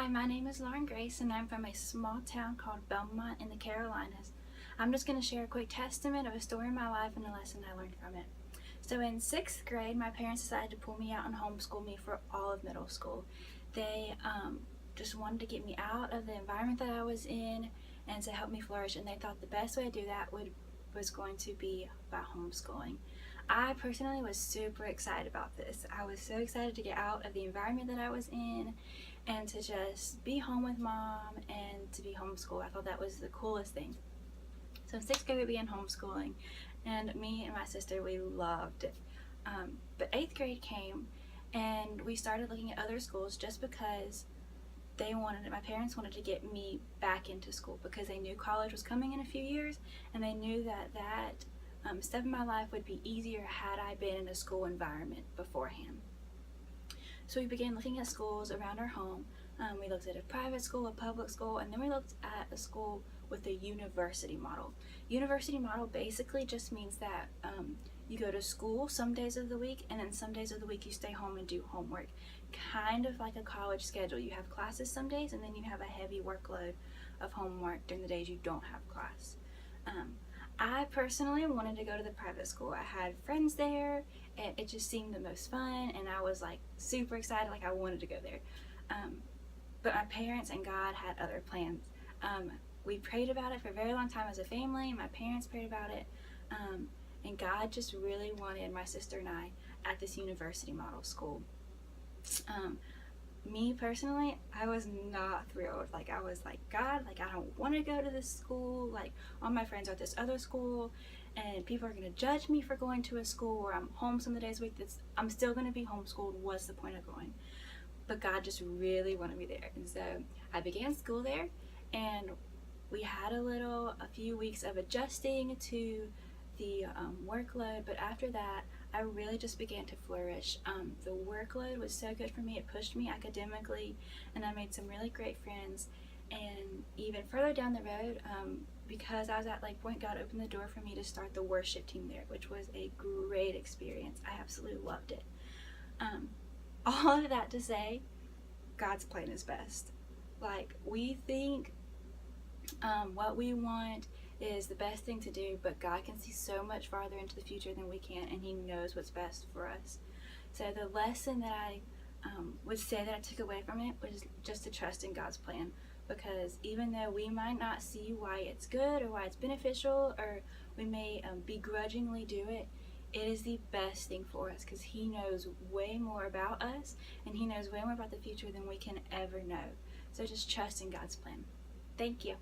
Hi, my name is Lauren Grace, and I'm from a small town called Belmont in the Carolinas. I'm just going to share a quick testament of a story in my life and a lesson I learned from it. So in 6th grade, my parents decided to pull me out and homeschool me for all of middle school. They just wanted to get me out of the environment that I was in and to help me flourish, and they thought the best way to do that was going to be by homeschooling. I personally was super excited about this. I was so excited to get out of the environment that I was in and to just be home with mom and to be homeschooled. I thought that was the coolest thing. So in 6th grade we began homeschooling, and me and my sister, we loved it. But 8th grade came and we started looking at other schools just because my parents wanted to get me back into school because they knew college was coming in a few years, and they knew that step in my life would be easier had I been in a school environment beforehand. So we began looking at schools around our home. We looked at a private school, a public school, and then we looked at a school with a university model. University model basically just means that you go to school some days of the week, and then some days of the week you stay home and do homework. Kind of like a college schedule. You have classes some days, and then you have a heavy workload of homework during the days you don't have class. I personally wanted to go to the private school. I had friends there, and it just seemed the most fun, and I was like super excited, like I wanted to go there. But my parents and God had other plans. We prayed about it for a very long time as a family. My parents prayed about it, and God just really wanted my sister and I at this university model school. Me personally, I was not thrilled. Like, I was like, God, like, I don't want to go to this school. Like, all my friends are at this other school, and people are going to judge me for going to a school where I'm home some of the days a week. I'm still going to be homeschooled. What's the point of going? But God just really wanted me there. And so I began school there, and we had a few weeks of adjusting to the workload, but after that I really just began to flourish. The workload was so good for me. It pushed me academically, and I made some really great friends. And even further down the road, because I was at Lake Point, God opened the door for me to start the worship team there, which was a great experience. I absolutely loved it. All of that to say, God's plan is best. Like, we think what we want is the best thing to do, but God can see so much farther into the future than we can, and He knows what's best for us. So the lesson that I would say that I took away from it was just to trust in God's plan, because even though we might not see why it's good or why it's beneficial, or we may begrudgingly do it, it is the best thing for us, because He knows way more about us, and He knows way more about the future than we can ever know. So just trust in God's plan. Thank you.